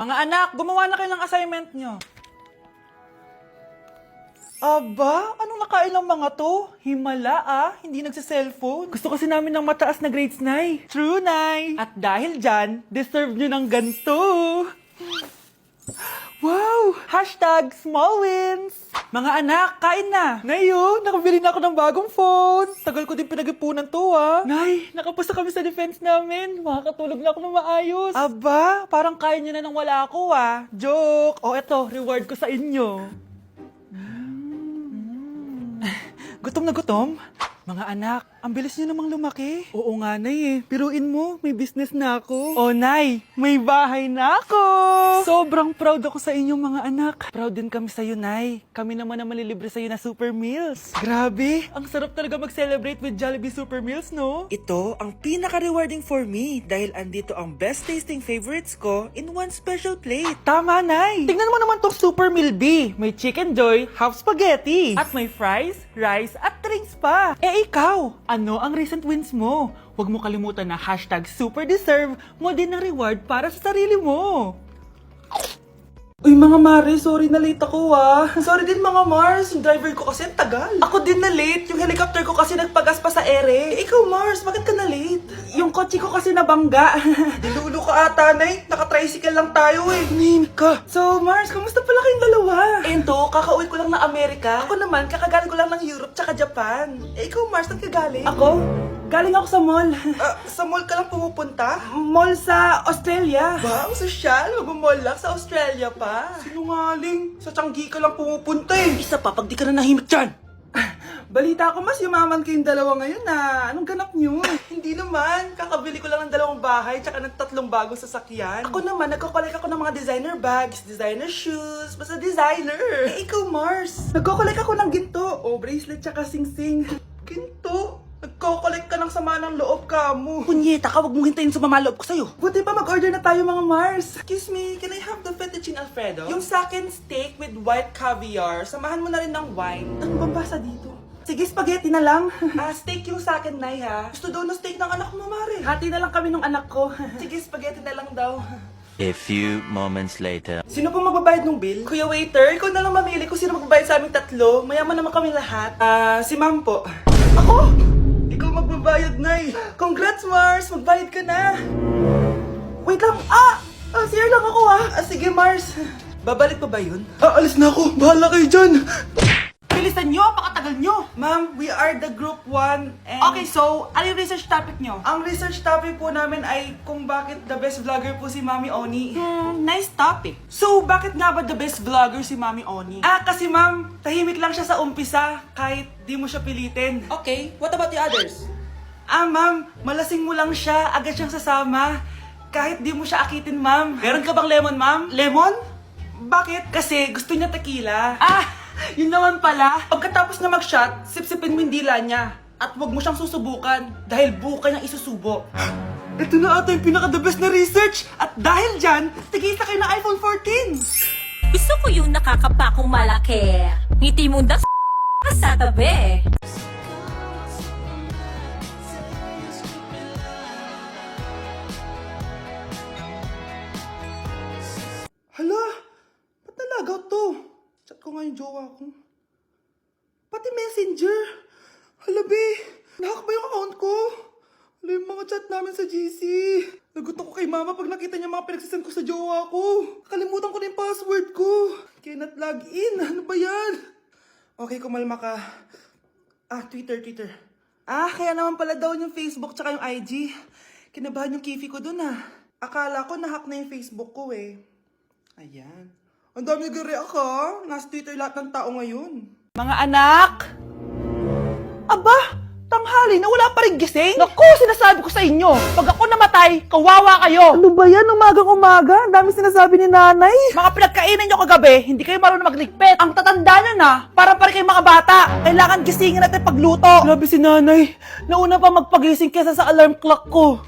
Mga anak, gumawa na kayo ng assignment nyo. Aba, anong nakain ng mga to? Himala hindi nagsa-cellphone. Gusto kasi namin ng mataas na grades, Nay. True, Nay. At dahil dyan, deserve nyo ng ganito. Wow! Hashtag small wins! Mga anak, kain na! Nay, nakabili na ako ng bagong phone! Tagal ko din pinag-ipunan to, Nay, nakapasa kami sa defense namin. Makakatulog na ako ng maayos. Aba, parang kaya nyo na nang wala ako, Joke! O eto, reward ko sa inyo. Gutom na gutom? Mga anak, ang bilis niyo namang lumaki. Oo nga, Nay Piruin mo, may business na ako. Oh, Nay, may bahay na ako! Sobrang proud ako sa inyo, mga anak. Proud din kami sa'yo, Nay. Kami naman na malilibre sa'yo na Super Meals. Grabe, ang sarap talaga mag-celebrate with Jollibee Super Meals, no? Ito ang pinaka-rewarding for me dahil andito ang best-tasting favorites ko in one special plate. Tama, Nay! Tingnan mo naman tong Super Meal B. May Chicken Joy, half spaghetti. At may fries, rice, at drinks pa. Ikaw, ano ang recent wins mo? Huwag mo kalimutan na hashtag superdeserve mo din ng reward para sa sarili mo. Uy mga Mare, sorry na late ako Sorry din mga Mars, yung driver ko kasi ang tagal. Ako din na late, yung helicopter ko kasi nagpagas pa sa ere. Ikaw Mars, bakit ka na late? Yung kotse ko kasi nabangga. Dilulo ka ata, Nay. Naka-tricycle lang tayo Name ka. So Mars, kamusta pala kayong dalawa? Ento, kakauwi ko lang na Amerika. Ako naman, kakagaling ko lang ng Europe tsaka Japan. Ikaw Mars, saan ka galing? Ako? Galing ako sa mall. Sa mall ka lang pumupunta? Mall sa Australia. Wow, sosyal. Mag-mall lang sa Australia pa. Sinungaling. Sa Changi ka lang pumupunta Isa pa, pag di ka na nahimik dyan. Balita ko mas yumaman kayong dalawa ngayon Anong ganap nyo? Hindi naman. Kakabili ko lang ng 2 bahay tsaka ng 3 bagong sasakyan. Ako naman, nagko-collect ako ng mga designer bags, designer shoes, basta designer. Ikaw Mars. Nagko-collect ako ng ginto. Bracelet tsaka sing-sing. Ginto? Nagko-collect ka ng sama ng loob ka mo. Punyeta ka, wag mong hintayin sumama loob ko sa'yo. Buti pa mag-order na tayo mga Mars. Excuse me, can I have the fettuccine Alfredo? Yung sa akin steak with white caviar. Samahan mo na rin ng wine. Ano bang basa dito? Sige, spaghetti na lang. Steak yung sa akin, Nay Gusto daw na steak ng anak mo, Mare. Hati na lang kami ng anak ko. Sige, spaghetti na lang daw. A few moments later. Sino po magbabayad ng bill? Kuya waiter, ikaw na lang mamili kung sino magbabayad sa aming 3. Mayaman naman kami lahat. Si ma'am po. Ako? Ikaw magbabayad, Nay. Congrats, Mars! Magbayad ka na. Wait lang. Sir lang ako, Sige, Mars. Babalik pa ba yun? Alis na ako. Bahala kayo dyan. Bilisan nyo, pakatagal nyo. Ma'am, we are the group 1 and... Okay, so, ano yung research topic nyo? Ang research topic po namin ay kung bakit the best vlogger po si Mami Oni. Nice topic. So, bakit nga ba the best vlogger si Mami Oni? Kasi ma'am, tahimik lang siya sa umpisa kahit di mo siya pilitin. Okay, what about the others? Ma'am, malasing mo lang siya, agad siyang sasama. Kahit di mo siya akitin, ma'am. Meron ka bang lemon, ma'am? Lemon? Bakit? Kasi gusto niya tequila. Yun naman pala. Pagkatapos na mag-shot, sipsipin mo yung dila niya. At huwag mo siyang susubukan dahil buo ka niyang isusubo. Ito na ata yung pinaka-the best na research. At dahil dyan, tigisa kayo ng iPhone 14. Gusto ko yung nakakapakong malaki. Ngiti mo sa tabi. Hala, ba't nalagaw to? Chat ko nga yung jowa ko. Pati messenger. Hala, be. Nahack ba yung account ko? Hala, yung mga chat namin sa GC. Nagutom ko kay mama pag nakita niya mga pinagsasend ko sa jowa ko. Kalimutan ko na yung password ko. Cannot log in. Ano ba yan? Okay, kumalma ka. Twitter. Kaya naman pala daw yung Facebook tsaka yung IG. Kinabahan yung kifi ko dun Akala ko nahack na yung Facebook ko Ayan. Ang dami nag-react Nasa Twitter lahat ng tao ngayon. Mga anak! Aba! Tanghali na wala pa rin gising? Naku, sinasabi ko sa inyo, pag ako namatay, kawawa kayo! Ano ba yan? Umagang-umaga? Ang dami sinasabi ni nanay. Mga pinagkainan nyo kagabi, hindi kayo marunong magligpit. Ang tatanda nyo parang pa rin kayong mga bata. Kailangan gisingin natin pagluto. Grabe si nanay. Nauna pa magpagising kesa sa alarm clock ko.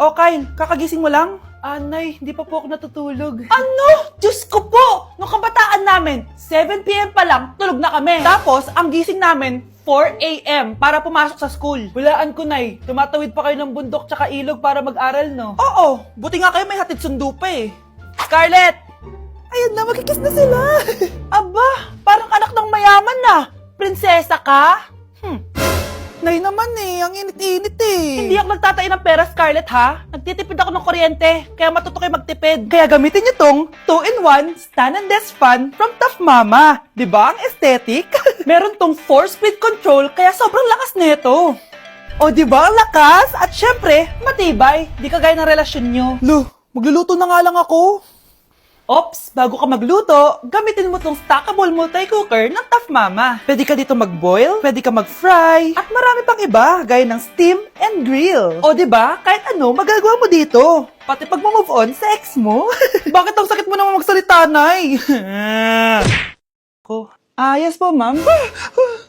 Okay, kakagising mo lang? Nay, hindi pa po ako natutulog. Ano? Diyos ko po! Nung kabataan namin, 7 p.m. pa lang, tulog na kami. Tapos, ang gising namin, 4 a.m. para pumasok sa school. Walaan ko, Nay. Tumatawid pa kayo ng bundok tsaka ilog para mag-aral, no? Oo, buti nga kayo may hatid sundo pa Scarlett! Ayan na, magkikiss na sila. Aba, parang anak ng mayaman na. Prinsesa ka? Nay naman ang init-init Hindi ako nagtatain ng pera, Scarlett, ha? Nagtitipid ako ng kuryente, kaya matuto kayo magtipid. Kaya gamitin niyo tong 2-in-1 Stand and Desk Fan from Tough Mama. Diba ang aesthetic? Meron tong 4-speed control, kaya sobrang lakas nito. O diba ang lakas? At syempre, matibay. Di kagaya ng relasyon nyo. Lo, magluluto na nga lang ako. Ops, bago ka magluto, gamitin mo tong stackable multi-cooker ng Tough Mama. Pwede ka dito mag-boil, pwede ka mag-fry, at marami pang iba, gaya ng steam and grill. O diba, kahit ano, magagawa mo dito. Pati pag move on sa ex mo. Bakit ang sakit mo naman magsalita, Nay? Yes po, ma'am.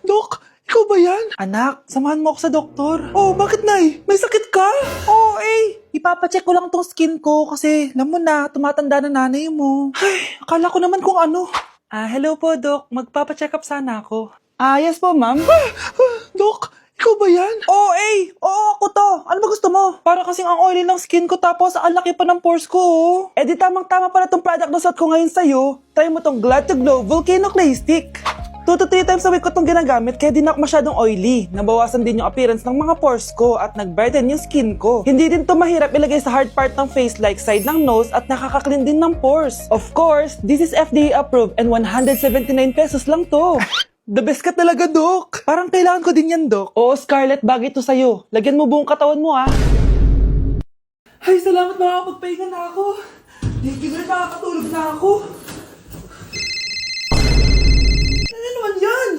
Dok, ikaw ba yan? Anak, samahan mo ako sa doktor. Oh, bakit, Nay? May sakit ka? Oo, ipapacheck ko lang tong skin ko kasi, alam mo na, tumatanda na nanay mo. Ay, akala ko naman kung ano. Hello po, Dok. Magpapacheck up sana ako. Yes po, ma'am. Dok, ikaw ba yan? Oo, ako to. Ano ba gusto mo? Para kasing ang oily ng skin ko tapos ang laki pa ng pores ko, di tamang-tama pala tong product na suot ko ngayon sa'yo. Try mo tong Glad to Glow Volcano Clay Stick. 2 to 3 times a week ko itong ginagamit kaya di na ako masyadong oily. Nabawasan din yung appearance ng mga pores ko at nag-brighten yung skin ko. Hindi din to mahirap ilagay sa hard part ng face like side ng nose at nakaka-clean din ng pores. Of course, this is FDA approved and 179 pesos lang to. The best ka talaga, Dok. Parang kailangan ko din yan, Dok. Oo, Scarlett, bagay to sa'yo. Lagyan mo buong katawan mo, Ay, salamat, makakapagpahinga na ako. Hindi ko rin makakatulog na ako. Ano naman yan?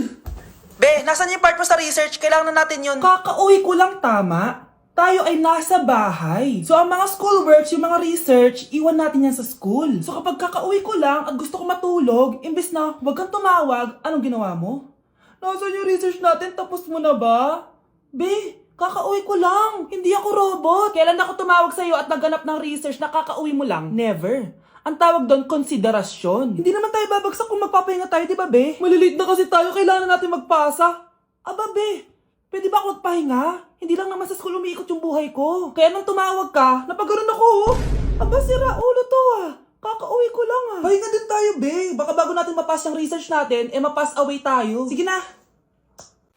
Be, nasan yung part mo sa research? Kailangan na natin yun. Kakauwi ko lang, tama? Tayo ay nasa bahay. So, ang mga schoolworks, yung mga research, iwan natin yan sa school. So, kapag kakauwi ko lang at gusto ko matulog, imbes na wag kang tumawag, anong ginawa mo? Nasaan yung research natin? Tapos mo na ba? Be, kakauwi ko lang. Hindi ako robot. Kailan ako tumawag sa'yo at nagganap ng research na kakauwi mo lang? Never. Ang tawag doon, konsiderasyon. Hindi naman tayo babagsak kung magpapahinga tayo, di ba, be? Malilate na kasi tayo, kailangan natin magpasa. Aba, be, pwede ba ako magpahinga? Hindi lang naman sa school umiikot yung buhay ko. Kaya nung tumawag ka, napagano'n ako, Aba, sira ulo to, Kakauwi ko lang, Pahinga din tayo, be. Baka bago natin mapass yung research natin, mapass away tayo. Sige na.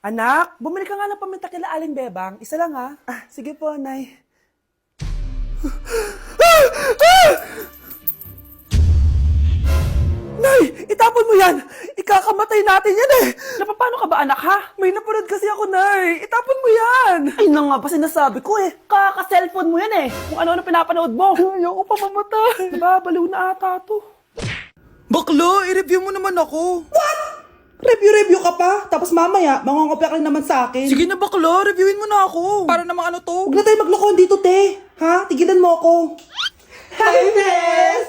Anak, bumili ka nga ng paminta kila Aling Bebang. Isa lang, sige po, Nay. Nay, itapon mo yan! Ikakamatay natin yan Napapano ka ba, anak, ha? May napanood kasi ako, Nay. Itapon mo yan! Ay, na nga ba sinasabi ko Kaka-cellphone mo yan Kung ano-ano pinapanood mo. Ayoko pa mamatay. Nababaliw na ata to. Baklo, i-review mo naman ako. What? Review ka pa? Tapos mamaya, mangongopya ka rin naman sa akin. Sige na, baklo. Reviewin mo na ako. Para namang ano to? Huwag na tayo maglokohan dito, te. Ha? Tigilan mo ako. Hi, Bes!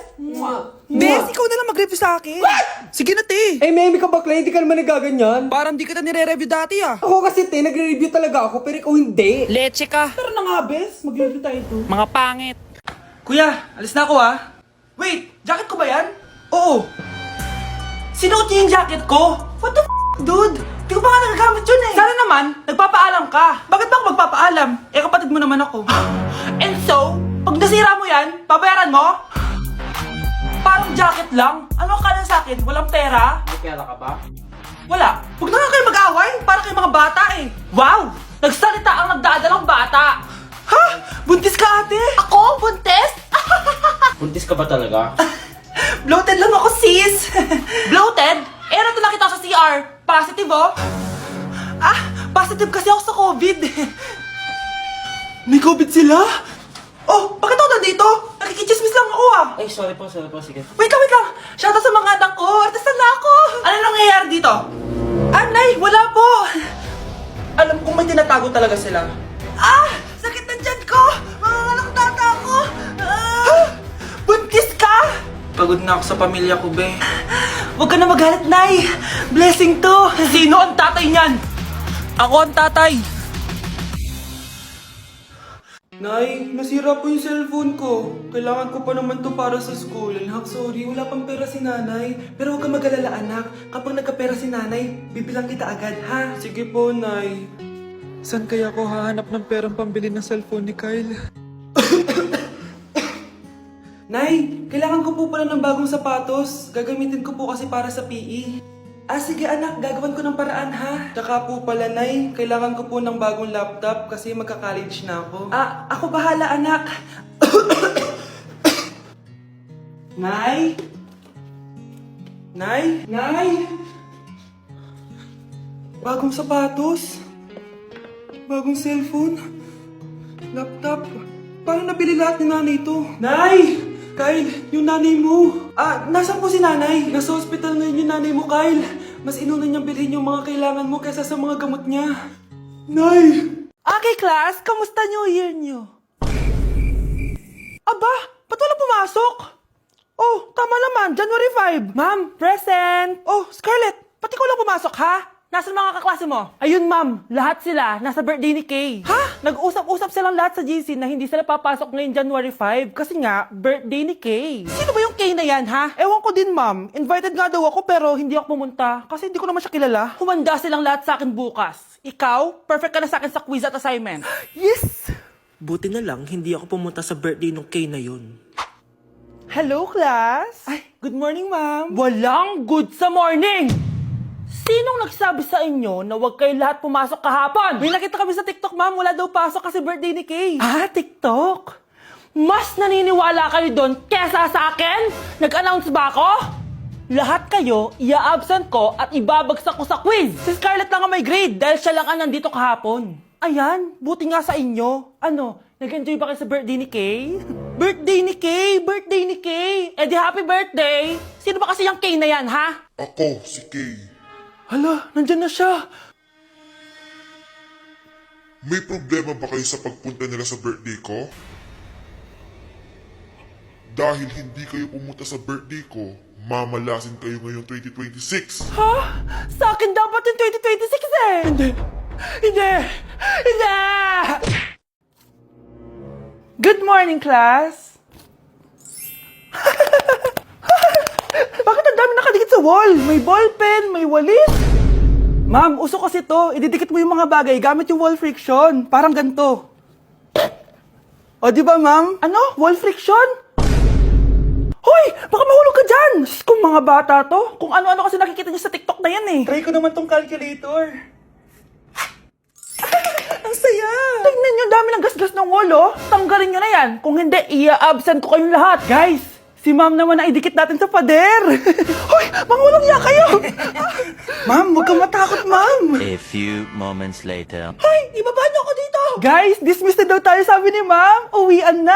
Bes, ikaw na lang mag-review sa akin. What? Sige na, te. Memi ka bakla, hindi ka naman nagaganyan. Parang di kita nire-review dati, Ako kasi, te, nagre-review talaga ako, pero ikaw hindi. Leche ka. Tara na nga, Bes. Mag-review tayo to. Mga pangit. Kuya, alis na ako, Wait, jacket ko ba yan? Oo. Sinuot niyo yung jacket ko? What the dude? Di ko pa nga nagagamit yun Sana naman, nagpapaalam ka. Bakit ba ako magpapaalam? Kapatid mo naman ako. And so, pag nasira mo yan, babayaran mo? Parang jacket lang. Ano akala sa akin? Walang pera? May pera ka ba? Wala. Huwag na nga kayo mag-away. Para kayo mga bata Wow! Nagsalita ang nagdadalang bata. Ha? Buntis ka, ate? Ako? Buntis? Buntis ka ba talaga? Bloated lang ako, sis. Bloated? Ano to nakita ko sa CR? Positive, positive kasi ako sa COVID. May COVID sila? Oh, bakit ako nandito? Nakikichismis lang ako, Ay, sorry po, sige. Wait lang. Shoutout sa mga anak ko. Artista na ako. Ano nangyayari dito? Nay, wala po. Alam kong may tinatago talaga sila. Sakit na dyan ko. Manganganak tata ako. Buntis ka? Pagod na ako sa pamilya ko, be. Huwag ka na magalit, Nay. Blessing to. Sino ang tatay niyan? Ako ang tatay. Nay, nasira po yung cellphone ko. Kailangan ko pa naman to para sa school. Anak, sorry, wala pang pera si nanay. Pero huwag ka mag-alala, anak. Kapag nagkapera si nanay, bibilang kita agad, ha? Sige po, Nay. Saan kaya ako hahanap ng perang pambili ng cellphone ni Kyle? Nay, kailangan ko po pala ng bagong sapatos. Gagamitin ko po kasi para sa PE. Ah, sige anak, gagawin ko ng paraan ha. Tsaka po pala, Nay, kailangan ko po ng bagong laptop kasi magka-college na ako. Ah, ako bahala anak. Nay? Nay? Nay? Bagong sapatos? Bagong cellphone? Laptop? Paano nabili lahat ni nanay ito? Nay! Kyle, yung nanay mo. Ah, nasaan po si nanay? Nasa hospital ngayon yung nanay mo, Kyle. Mas inuna niyang bilhin yung mga kailangan mo kaysa sa mga gamot niya. Nay! Okay, class. Kamusta New Year niyo? Aba, ba't wala pumasok? Oh, tama naman. January 5. Ma'am, present. Oh, Scarlett, pati ko lang pumasok, ha? Nasaan mga kaklase mo? Ayun, ma'am. Lahat sila nasa birthday ni Kay. Ha? Nag-usap-usap silang lahat sa GC na hindi sila papasok ngayon January 5 kasi nga, birthday ni Kay. Sino ba yung Kay na yan, ha? Ewan ko din, ma'am. Invited nga daw ako pero hindi ako pumunta kasi hindi ko naman siya kilala. Humanda silang lahat sa akin bukas. Ikaw, perfect ka na sa akin sa quiz at assignment. Yes! Buti na lang, hindi ako pumunta sa birthday nung Kay na yun. Hello, class! Ay, good morning, ma'am. Walang good sa morning! Sinong nagsabi sa inyo na huwag kayo lahat pumasok kahapon? May nakita kami sa TikTok, ma'am. Wala daw pasok kasi birthday ni Kay. Ah, TikTok? Mas naniniwala kayo doon kesa sa akin? Nag-announce ba ako? Lahat kayo, ia-absent ko at ibabagsak ko sa quiz. Si Scarlett lang ang may grade dahil siya lang ang nandito kahapon. Ayan, buti nga sa inyo. Ano, nag-enjoy ba kayo sa birthday ni Kay? Birthday ni Kay! Birthday ni Kay! Eh di happy birthday! Sino ba kasi yung Kay na yan, ha? Ako, si Kay. Hala, nandyan na siya. May problema ba kayo sa pagpunta nila sa birthday ko? Dahil hindi kayo pumunta sa birthday ko, mamalasin kayo ngayong 2026. Ha? Sa akin dapat yung 2026 eh! Hindi! Hindi! Hindi! Good morning, class! Bakit ang dami nakadikit sa wall? May ballpen, may walis. Ma'am, uso kasi to. Ididikit mo yung mga bagay gamit yung wall friction. Parang ganito. O, di ba, ma'am? Ano? Wall friction? Hoy! Baka mahulog ka dyan! Kung mga bata to, kung ano-ano kasi nakikita niyo sa TikTok na yan eh. Try ko naman tong calculator. Ang saya! Tingnan niyo, dami ng gasgas ng wall, oh. Tanggalin niyo na yan. Kung hindi, ia-absent ko kayong lahat. Guys! Si ma'am naman ang idikit natin sa pader. Hoy! Mangulong niya kayo! Ma'am, huwag kang matakot, ma'am. A few moments later. Hoy! Ibaba niyo ako dito! Guys, dismissed na daw tayo, sabi ni ma'am. Uwian na!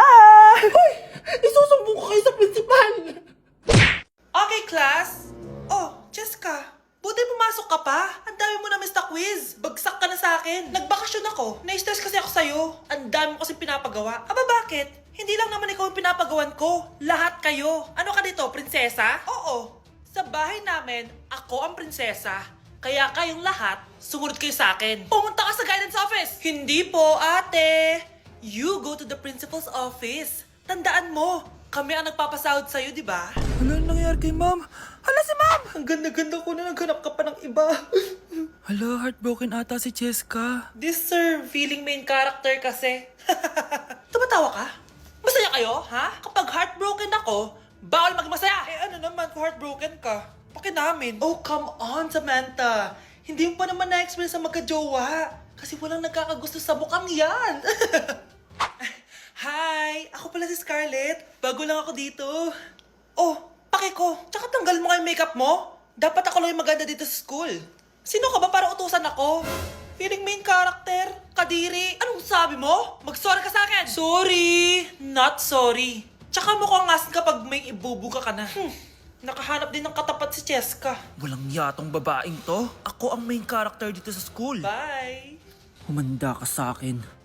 Hoy! Isusumbong ko kayo sa principal. Okay, class. Oh, Jessica. Buti pumasok ka pa. Ang dami mo na miss na quiz. Bagsak ka na sa akin. Nagbakasyon ako. Na-stress kasi ako sa'yo. Ang dami mo kasi pinapagawa. Aba, bakit? Hindi lang naman ikaw ang pinapagawan ko. Lahat kayo. Ano ka dito, prinsesa? Oo. Sa bahay namin, ako ang prinsesa. Kaya kayong lahat, sumunod kayo sa akin. Pumunta ka sa guidance office. Hindi po, ate. You go to the principal's office. Tandaan mo, kami ang nagpapasahod sa'yo, di ba? Ano nangyayari kay ma'am? Hala si ma'am! Ang ganda-ganda ko na naghanap ka pa ng iba. Hala, heartbroken ata si Cheska. This sir, feeling main character kasi. Tumatawa ka? Masaya kayo, ha? Kapag heartbroken ako, bawal maging masaya. Eh ano naman kung heartbroken ka? Pakinamin. Oh, come on, Samantha. Hindi mo pa naman na-experience sa magka-jowa. Kasi walang nagkakagusto sa mukhang yan. Hi! Ako pala si Scarlett. Bago lang ako dito. Oh, pake ko. Tsaka tanggal mo nga yung makeup mo. Dapat ako lang yung maganda dito sa school. Sino ka ba para utusan ako? Feeling main character? Kadiri? Anong sabi mo? Mag-sorry ka sa akin! Sorry! Not sorry. Tsaka mukhang asin kapag may ibubuga ka na. Nakahanap din ng katapat si Cheska. Walang yatong babaeng to. Ako ang main character dito sa school. Bye! Humanda ka sa akin.